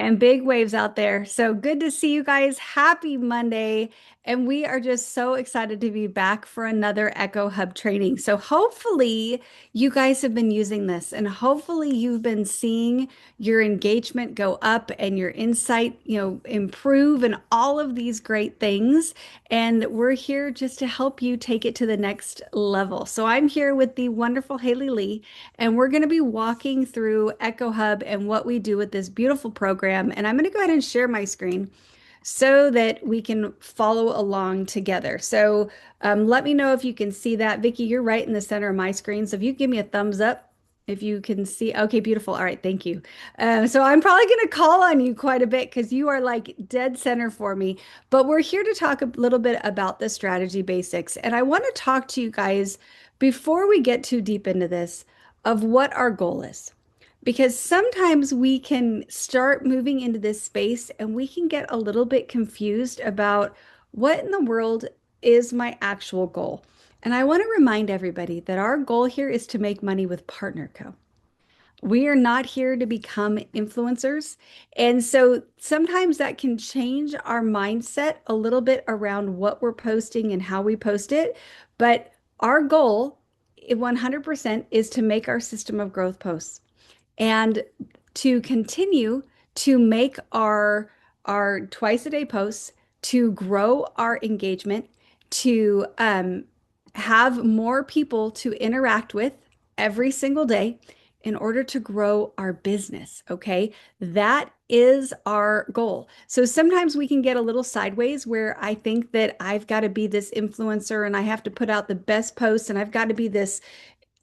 And big waves out there. So good to see you guys. Happy Monday. And we are just so excited to be back for another Echo Hub training. So hopefully you guys have been using this and hopefully you've been seeing your engagement go up and your insight, improve and all of these great things. And we're here just to help you take it to the next level. So I'm here with the wonderful Haley Lee, and we're going to be walking through Echo Hub and what we do with this beautiful program. And I'm going to go ahead and share my screen so that we can follow along together. So let me know if you can see that. Vicky, you're right in the center of my screen. So if you give me a thumbs up, if you can see, okay, beautiful. All right, thank you. So I'm probably going to call on you quite a bit because you are like dead center for me. But we're here to talk a little bit about the strategy basics. And I want to talk to you guys before we get too deep into this of what our goal is. Because sometimes we can start moving into this space and we can get a little bit confused about what in the world is my actual goal. And I want to remind everybody that our goal here is to make money with PartnerCo. We are not here to become influencers. And so sometimes that can change our mindset a little bit around what we're posting and how we post it. But our goal 100% is to make our system of growth posts and to continue to make our twice a day posts, to grow our engagement, to have more people to interact with every single day in order to grow our business. Okay. That is our goal. So sometimes we can get a little sideways where I think that I've got to be this influencer and I have to put out the best posts and I've got to be this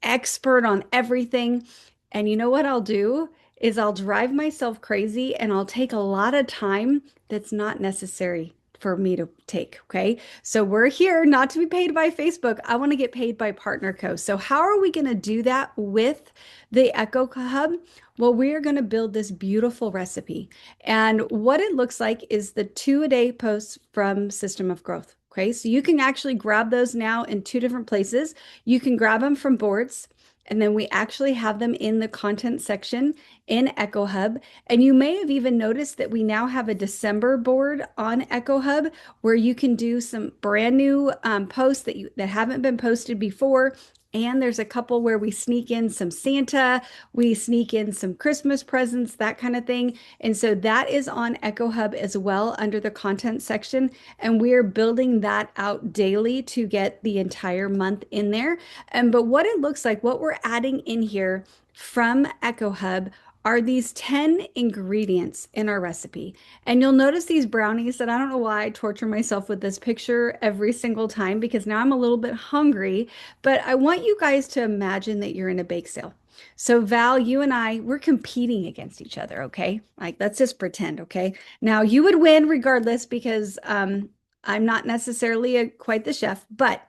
expert on everything. And you know what I'll do is I'll drive myself crazy and I'll take a lot of time that's not necessary for me to take. Okay. So we're here not to be paid by Facebook. I want to get paid by PartnerCo. So how are we going to do that with the Echo Hub? Well, we are going to build this beautiful recipe. And what it looks like is the 2 a day posts from System of Growth. Okay. So you can actually grab those now in two different places. You can grab them from boards. And then we actually have them in the content section in EchoHub. And you may have even noticed that we now have a December board on EchoHub where you can do some brand new posts that haven't been posted before. And there's a couple where we sneak in some Santa, we sneak in some Christmas presents, that kind of thing. And so that is on EchoHub as well under the content section. And we're building that out daily to get the entire month in there. But what it looks like, what we're adding in here from EchoHub are these 10 ingredients in our recipe. And you'll notice these brownies that I don't know why I torture myself with this picture every single time because now I'm a little bit hungry, but I want you guys to imagine that you're in a bake sale. So Val, you and I, we're competing against each other, okay? Like let's just pretend, okay? Now you would win regardless because I'm not necessarily quite the chef, but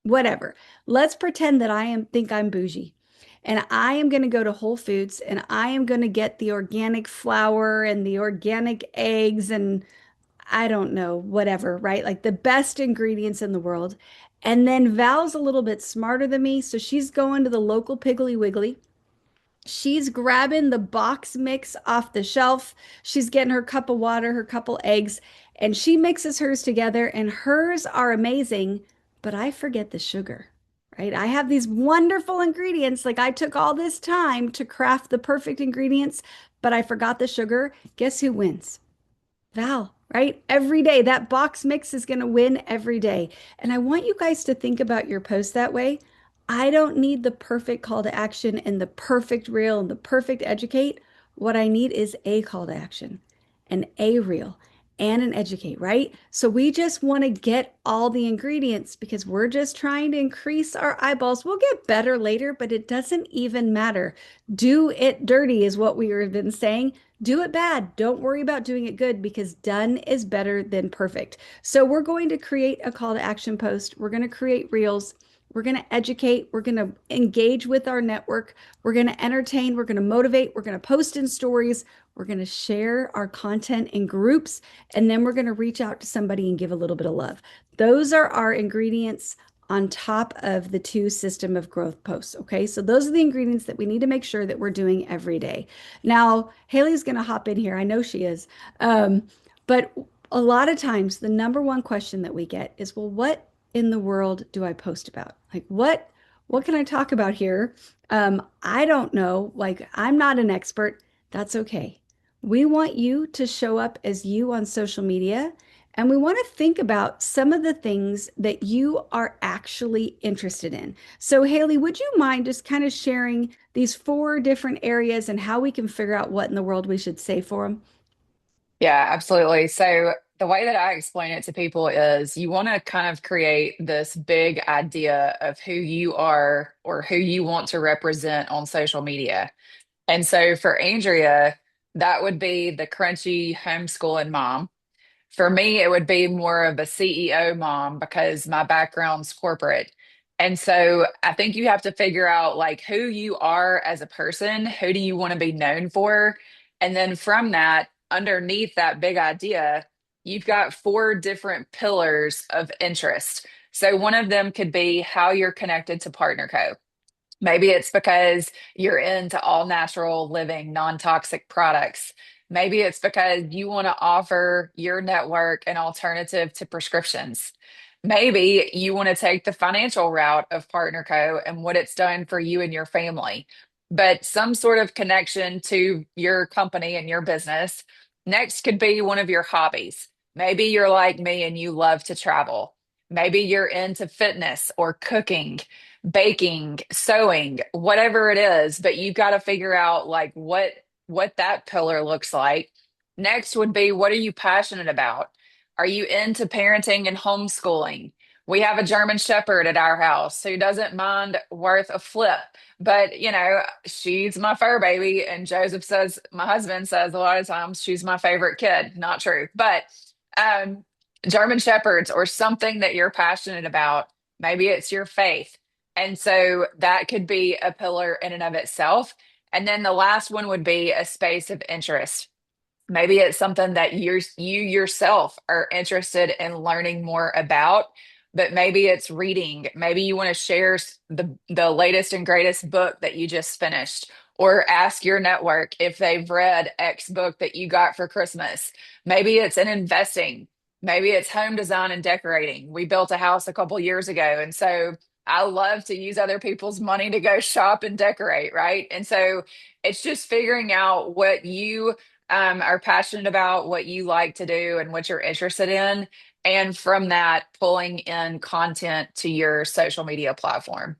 whatever. Let's pretend that think I'm bougie. And I am going to go to Whole Foods and I am going to get the organic flour and the organic eggs and I don't know, whatever, right? Like the best ingredients in the world. And then Val's a little bit smarter than me. So she's going to the local Piggly Wiggly. She's grabbing the box mix off the shelf. She's getting her cup of water, her couple eggs, and she mixes hers together. And hers are amazing, but I forget the sugar, right? I have these wonderful ingredients. Like I took all this time to craft the perfect ingredients, but I forgot the sugar. Guess who wins? Val, right? Every day, that box mix is going to win every day. And I want you guys to think about your post that way. I don't need the perfect call to action and the perfect reel and the perfect educate. What I need is a call to action, an a reel, and an educate, right? So we just want to get all the ingredients because we're just trying to increase our eyeballs. We'll get better later, but it doesn't even matter. Do it dirty is what we have been saying. Do it bad. Don't worry about doing it good because done is better than perfect. So we're going to create a call to action post. We're going to create reels. We're going to educate. We're going to engage with our network. We're going to entertain. We're going to motivate. We're going to post in stories. We're going to share our content in groups. And then we're going to reach out to somebody and give a little bit of love. Those are our ingredients on top of the two system of growth posts. Okay. So those are the ingredients that we need to make sure that we're doing every day. Now, Haley's going to hop in here. I know she is. But a lot of times, the number one question that we get is, well, what in the world do I post about? Like, what can I talk about here? I don't know. Like, I'm not an expert. That's okay. We want you to show up as you on social media, and we want to think about some of the things that you are actually interested in. So, Haley, would you mind just kind of sharing these four different areas and how we can figure out what in the world we should say for them? Yeah, absolutely. So the way that I explain it to people is you want to kind of create this big idea of who you are or who you want to represent on social media. And so for Andrea, that would be the crunchy homeschooling mom. For me, it would be more of a CEO mom because my background's corporate. And so I think you have to figure out like who you are as a person, who do you want to be known for? And then from that, underneath that big idea, you've got four different pillars of interest. So one of them could be how you're connected to Partner Co. Maybe it's because you're into all natural living, non-toxic products. Maybe it's because you want to offer your network an alternative to prescriptions. Maybe you want to take the financial route of Partner Co. and what it's done for you and your family, but some sort of connection to your company and your business. Next could be one of your hobbies. Maybe you're like me and you love to travel. Maybe you're into fitness or cooking, baking, sewing, whatever it is, but you've got to figure out like what that pillar looks like. Next would be what are you passionate about? Are you into parenting and homeschooling? We have a German Shepherd at our house who doesn't mind worth a flip, but she's my fur baby. And Joseph says, my husband says a lot of times she's my favorite kid. Not true, but um, German Shepherds or something that you're passionate about. Maybe it's your faith. And so that could be a pillar in and of itself. And then the last one would be a space of interest. Maybe it's something that you yourself are interested in learning more about, but maybe it's reading. Maybe you want to share the latest and greatest book that you just finished, or ask your network if they've read X book that you got for Christmas. Maybe it's in investing. Maybe it's home design and decorating. We built a house a couple years ago, and so I love to use other people's money to go shop and decorate, right? And so it's just figuring out what you are passionate about, what you like to do, and what you're interested in. And from that, pulling in content to your social media platform.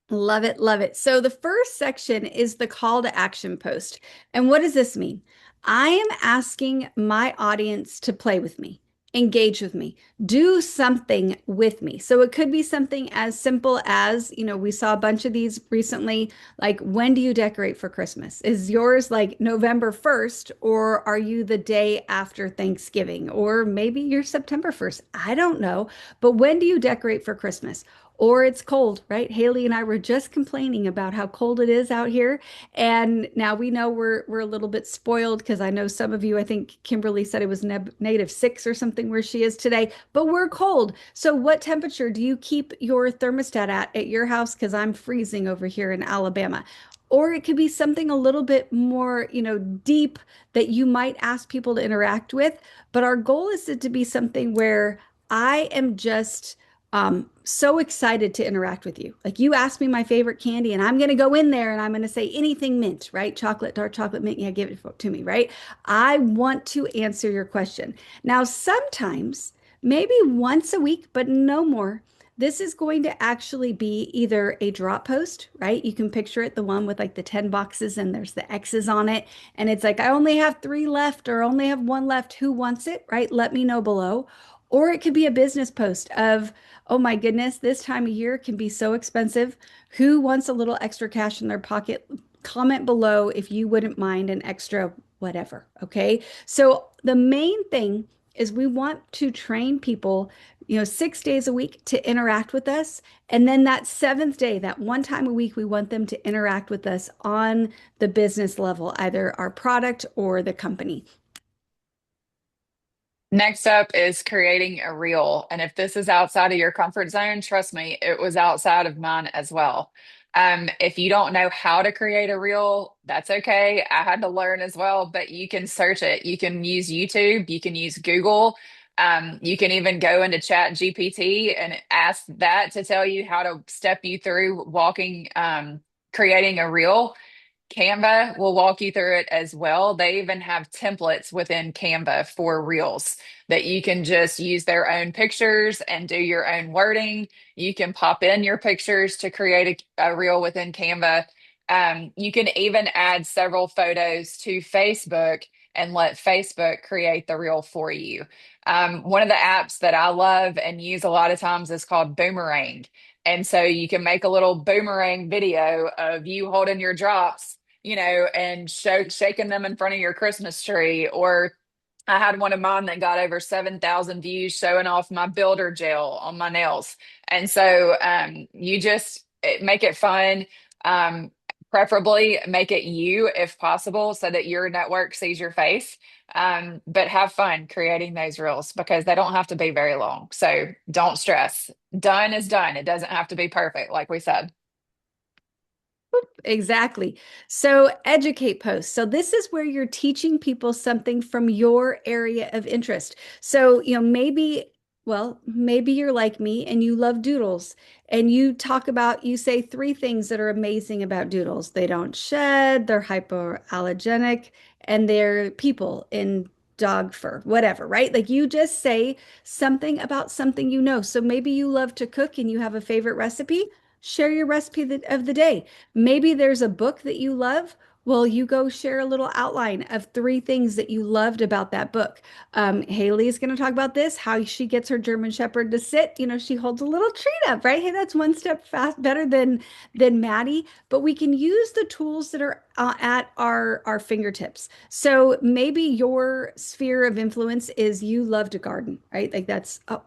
Love it, love it. So the first section is the call to action post. And what does this mean? I am asking my audience to play with me, engage with me, do something with me. So it could be something as simple as, we saw a bunch of these recently, like when do you decorate for Christmas? Is yours like November 1st, or are you the day after Thanksgiving? Or maybe you're September 1st. I don't know. But when do you decorate for Christmas? Or it's cold, right? Haley and I were just complaining about how cold it is out here. And now we know we're a little bit spoiled because I know some of you, I think Kimberly said it was -6 or something where she is today, but we're cold. So what temperature do you keep your thermostat at your house? Because I'm freezing over here in Alabama. Or it could be something a little bit more, deep that you might ask people to interact with. But our goal is it to be something where I am just so excited to interact with you. Like you asked me my favorite candy, and I'm going to go in there and I'm going to say anything mint, right? Chocolate, dark chocolate mint. Yeah, give it to me, right? I want to answer your question. Now, sometimes, maybe once a week, but no more. This is going to actually be either a drop post, right? You can picture it, the one with like the 10 boxes and there's the X's on it. And it's like, I only have three left or only have one left. Who wants it, right? Let me know below. Or it could be a business post of, oh my goodness, this time of year can be so expensive. Who wants a little extra cash in their pocket? Comment below if you wouldn't mind an extra whatever. Okay. So the main thing is we want to train people, 6 days a week to interact with us. And then that seventh day, that one time a week, we want them to interact with us on the business level, either our product or the company. Next up is creating a reel. And if this is outside of your comfort zone, trust me, it was outside of mine as well. If you don't know how to create a reel, that's okay. I had to learn as well, but you can search it. You can use YouTube, you can use Google. You can even go into Chat GPT and ask that to tell you how to step you through creating a reel. Canva will walk you through it as well. They even have templates within Canva for Reels that you can just use their own pictures and do your own wording. You can pop in your pictures to create a Reel within Canva. You can even add several photos to Facebook and let Facebook create the Reel for you. One of the apps that I love and use a lot of times is called Boomerang. And so you can make a little boomerang video of you holding your drops, and shaking them in front of your Christmas tree. Or I had one of mine that got over 7,000 views showing off my builder gel on my nails. And so make it fun. Um, Preferably make it you if possible so that your network sees your face. But have fun creating those reels because they don't have to be very long. So don't stress. Done is done. It doesn't have to be perfect, like we said. Exactly. So, educate posts. So, this is where you're teaching people something from your area of interest. So, maybe you're like me and you love doodles and you say three things that are amazing about doodles. They don't shed, they're hypoallergenic, and they're people in dog fur, whatever, right? Like you just say something about something you know. So, maybe you love to cook and you have a favorite recipe. Share your recipe of the day. Maybe there's a book that you love. Well, you go share a little outline of three things that you loved about that book. Haley is going to talk about this, how she gets her German Shepherd to sit. She holds a little treat up, right? Hey, that's one step fast better than Maddie. But we can use the tools that are at our fingertips. So maybe your sphere of influence is you love to garden, right? Like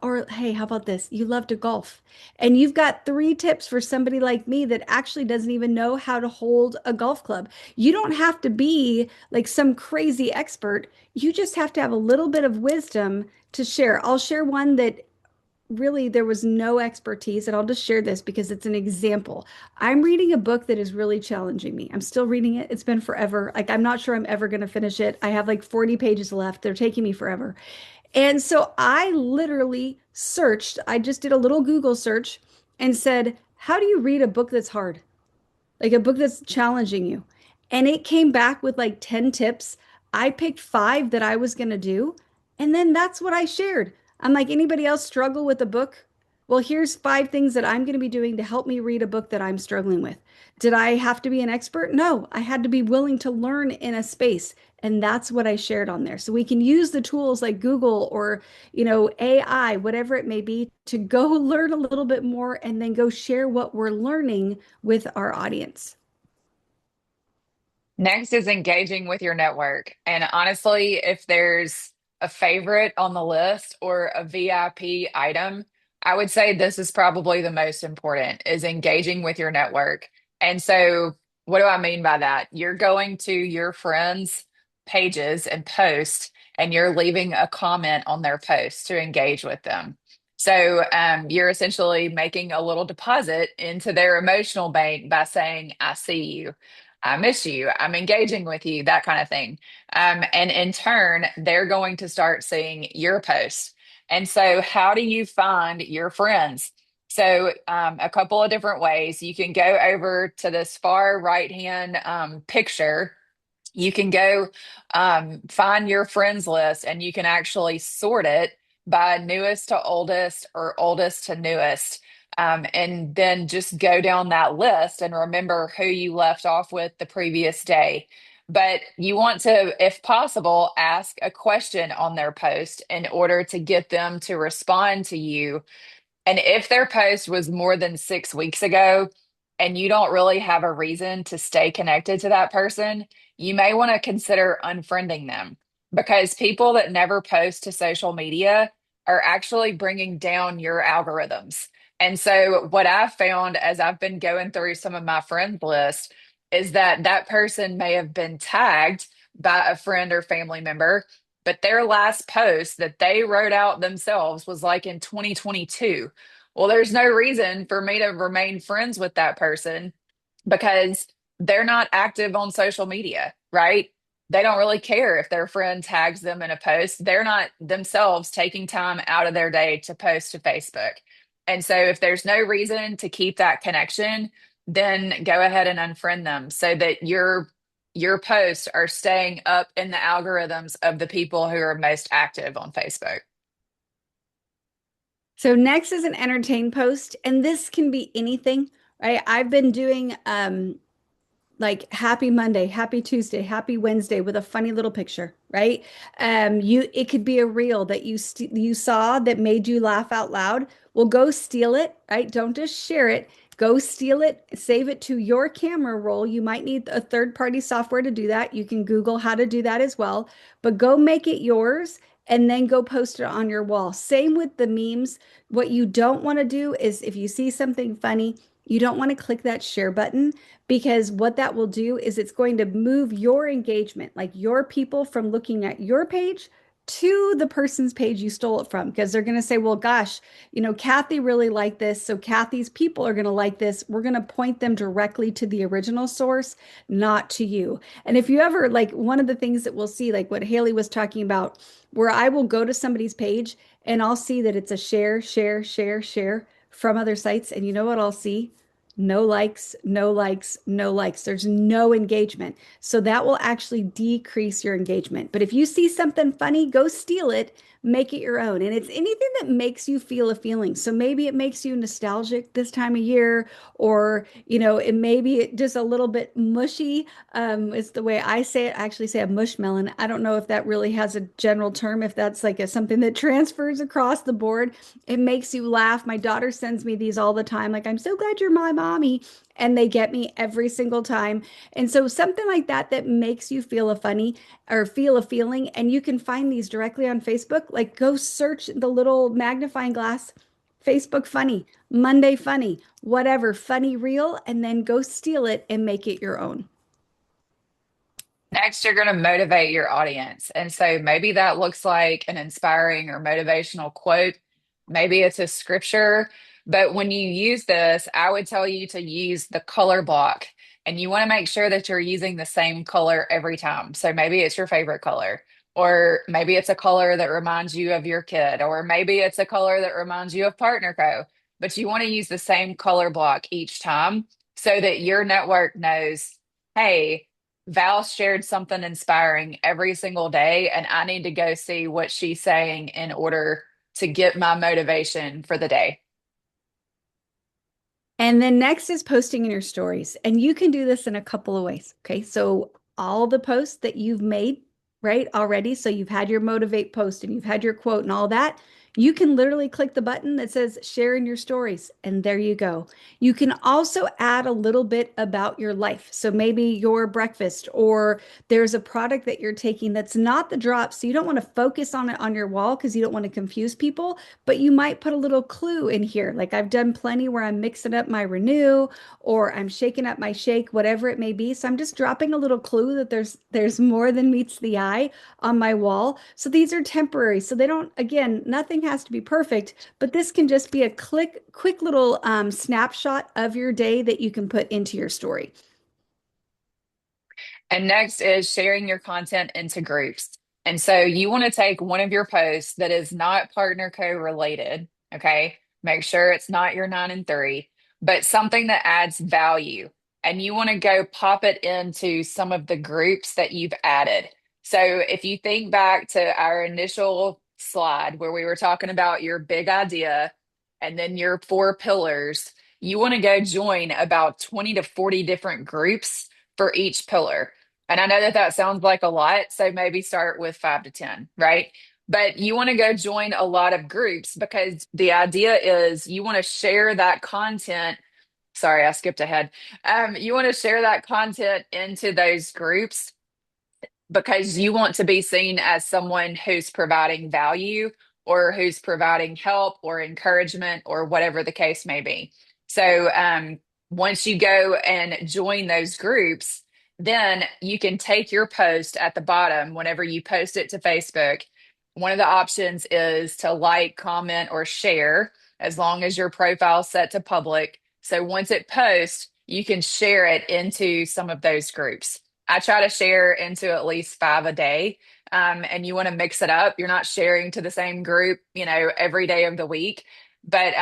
or hey, how about this? You love to golf. And you've got three tips for somebody like me that actually doesn't even know how to hold a golf club. You don't have to be like some crazy expert. You just have to have a little bit of wisdom to share. I'll share one that really there was no expertise, and I'll just share this because it's an example. I'm reading a book that is really challenging me. I'm still reading it. It's been forever. Like, I'm not sure I'm ever going to finish it. I have like 40 pages left. They're taking me forever. And so I literally I just did a little Google search and said, how do you read a book that's hard? Like a book that's challenging you. And it came back with like 10 tips. I picked five that I was going to do. And then that's what I shared. I'm like, anybody else struggle with a book? Well, here's five things that I'm going to be doing to help me read a book that I'm struggling with. Did I have to be an expert? No, I had to be willing to learn in a space. And that's what I shared on there. So we can use the tools like Google or, AI, whatever it may be, to go learn a little bit more and then go share what we're learning with our audience. Next is engaging with your network. And honestly, if there's a favorite on the list or a VIP item, I would say this is probably the most important is engaging with your network. And so what do I mean by that? You're going to your friends' pages and posts, and you're leaving a comment on their post to engage with them. So you're essentially making a little deposit into their emotional bank by saying, I see you. I miss you. I'm engaging with you, that kind of thing. And in turn, they're going to start seeing your posts. And so, how do you find your friends? So, a couple of different ways. You can go over to this far right hand picture. You can go find your friends list and you can actually sort it by newest to oldest or oldest to newest. And then just go down that list and remember who you left off with the previous day. But you want to, if possible, ask a question on their post in order to get them to respond to you. And if their post was more than 6 weeks ago and you don't really have a reason to stay connected to that person, you may want to consider unfriending them because people that never post to social media are actually bringing down your algorithms. And so, what I've found as I've been going through some of my friend list is that that person may have been tagged by a friend or family member. but their last post that they wrote out themselves was like in 2022. Well, there's no reason for me to remain friends with that person because they're not active on social media, right? They don't really care if their friend tags them in a post. They're not themselves taking time out of their day to post to Facebook. And so if there's no reason to keep that connection, then go ahead and unfriend them so that your posts are staying up in the algorithms of the people who are most active on Facebook. So next is an entertain post, and this can be anything, right? I've been doing like happy Monday, happy Tuesday, happy Wednesday with a funny little picture, right? You it could be a reel that you saw that made you laugh out loud. Well, go steal it, right? Don't just share it. Go steal it, save it to your camera roll. You might need a third-party software to do that. You can Google how to do that as well, but go make it yours and then go post it on your wall. Same with the memes. What you don't want to do is if you see something funny, you don't want to click that share button because what that will do is it's going to move your engagement, like your people from looking at your page to the person's page you stole it from, because they're going to say, well, gosh, Kathy really liked this. So Kathy's people are going to like this. We're going to point them directly to the original source, not to you. And if you ever, like, one of the things that we'll see, like what Haley was talking about, where I will go to somebody's page and I'll see that it's a share, share, share, share from other sites. And you know what I'll see? No likes, no likes, no likes. There's no engagement. So that will actually decrease your engagement. But if you see something funny, go steal it, make it your own. And it's anything that makes you feel a feeling. So maybe it makes you nostalgic this time of year, or, it may be just a little bit mushy. It's the way I say it. I actually say a mushmelon. I don't know if that really has a general term, if that's like something that transfers across the board. It makes you laugh. My daughter sends me these all the time. Like, I'm so glad you're my mommy. And they get me every single time. And so something like that that makes you feel a funny or feel a feeling, and you can find these directly on Facebook. Like, go search the little magnifying glass, Facebook funny, Monday funny, whatever, funny reel, and then go steal it and make it your own. Next, you're going to motivate your audience. And so maybe that looks like an inspiring or motivational quote. Maybe it's a scripture. But when you use this, I would tell you to use the color block. And you want to make sure that you're using the same color every time. So maybe it's your favorite color, or maybe it's a color that reminds you of your kid, or maybe it's a color that reminds you of Partner Co. But you want to use the same color block each time so that your network knows, hey, Val shared something inspiring every single day, and I need to go see what she's saying in order to get my motivation for the day. And then next is posting in your stories. And you can do this in a couple of ways. Okay. So all the posts that you've made, right, already. So you've had your motivate post and you've had your quote and all that. You can literally click the button that says share in your stories, and there you go. You can also add a little bit about your life. So maybe your breakfast, or there's a product that you're taking that's not the drop. So you don't want to focus on it on your wall because you don't want to confuse people, but you might put a little clue in here. Like I've done plenty where I'm mixing up my renew or I'm shaking up my shake, whatever it may be. So I'm just dropping a little clue that there's more than meets the eye on my wall. So these are temporary. So they don't, again, nothing has to be perfect, but this can just be a quick little snapshot of your day that you can put into your story. And next is sharing your content into groups. And so you want to take one of your posts that is not Partner Co related, okay? Make sure it's not your 9 and 3, but something that adds value. And you want to go pop it into some of the groups that you've added. So if you think back to our initial slide where we were talking about your big idea and then your 4 pillars, you want to go join about 20 to 40 different groups for each pillar. And I know that that sounds like a lot, so maybe start with 5 to 10, right? But you want to go join a lot of groups because the idea is you want to share that content. Sorry, I skipped ahead. You want to share that content into those groups because you want to be seen as someone who's providing value or who's providing help or encouragement or whatever the case may be. So once you go and join those groups, Then you can take your post at the bottom whenever you post it to Facebook. One of the options is to like, comment, or share as long as your profile is set to public. So once it posts, you can share it into some of those groups. I try to share into at least five a day. And you want to mix it up. You're not sharing to the same group, every day of the week. But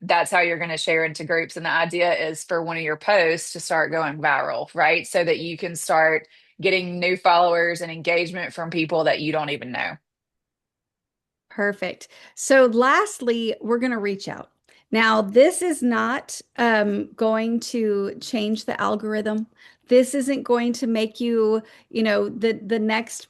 that's how you're going to share into groups. And the idea is for one of your posts to start going viral, right? So that you can start getting new followers and engagement from people that you don't even know. Perfect. So, lastly, we're going to reach out. Now, this is not going to change the algorithm. This isn't going to make you, the next,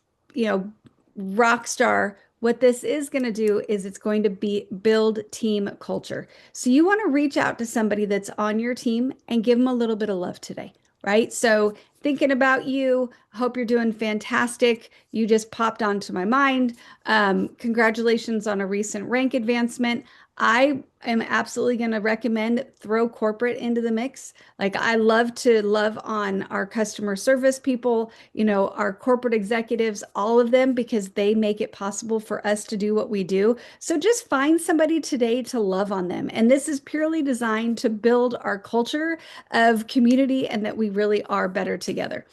rock star. What this is going to do is it's going to be build team culture. So, you want to reach out to somebody that's on your team and give them a little bit of love today, right? So, thinking about you, hope you're doing fantastic. You just popped onto my mind. Congratulations on a recent rank advancement. I am absolutely going to recommend throw corporate into the mix. Like I love to love on our customer service people, our corporate executives, all of them, because they make it possible for us to do what we do. So just find somebody today to love on them. And this is purely designed to build our culture of community and that we really are better together.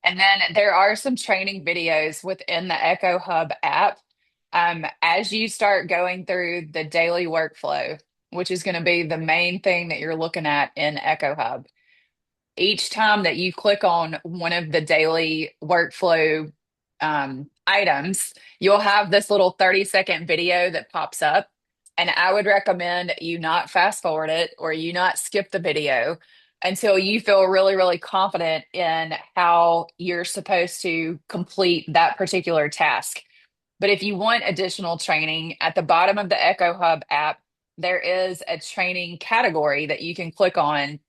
And then there are some training videos within the Echo Hub app. As you start going through the daily workflow, which is going to be the main thing that you're looking at in Echo Hub, each time that you click on one of the daily workflow items, you'll have this little 30-second video that pops up. And I would recommend you not fast forward it or you not skip the video until you feel really, really confident in how you're supposed to complete that particular task. But if you want additional training, at the bottom of the Echo Hub app, there is a training category that you can click on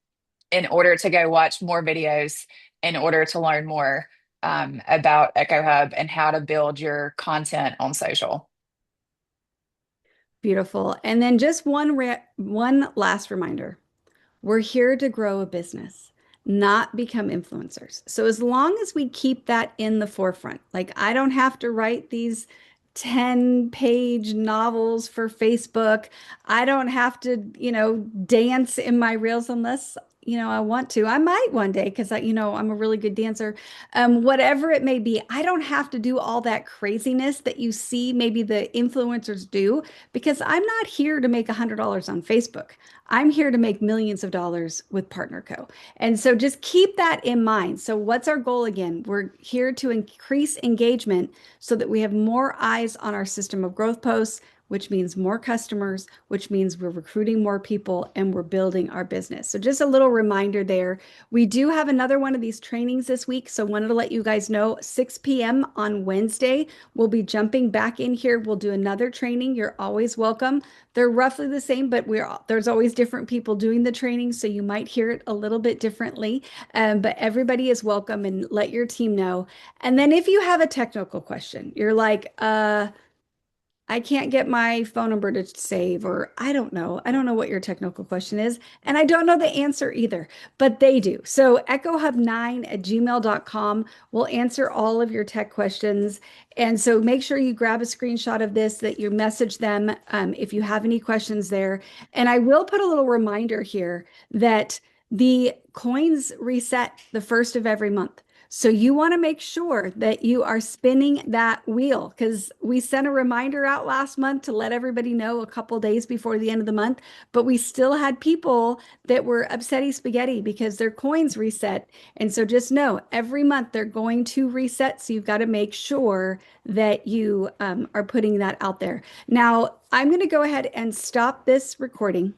in order to go watch more videos, in order to learn more about EchoHub and how to build your content on social. Beautiful. And then just one last reminder. We're here to grow a business, not become influencers. So as long as we keep that in the forefront, like I don't have to write these 10-page novels for Facebook. I don't have to, dance in my reels unless, I want to. I might one day because I'm a really good dancer. Whatever it may be, I don't have to do all that craziness that you see maybe the influencers do because I'm not here to make $100 on Facebook. I'm here to make millions of dollars with PartnerCo. And so just keep that in mind. So, what's our goal again? We're here to increase engagement so that we have more eyes on our system of growth posts, which means more customers, which means we're recruiting more people and we're building our business. So, just a little reminder there. We do have another one of these trainings this week. So, wanted to let you guys know 6 p.m. on Wednesday, we'll be jumping back in here. We'll do another training. You're always welcome. They're roughly the same, but there's always different people doing the training, so you might hear it a little bit differently. But everybody is welcome, and let your team know. And then if you have a technical question, you're like, I can't get my phone number to save, or I don't know. I don't know what your technical question is. And I don't know the answer either, but they do. So echohub9@gmail.com will answer all of your tech questions. And so make sure you grab a screenshot of this, that you message them if you have any questions there. And I will put a little reminder here that the coins reset the first of every month. So you want to make sure that you are spinning that wheel because we sent a reminder out last month to let everybody know a couple days before the end of the month, but we still had people that were upsetty spaghetti because their coins reset. And so just know every month they're going to reset. So you've got to make sure that you are putting that out there. Now, I'm going to go ahead and stop this recording.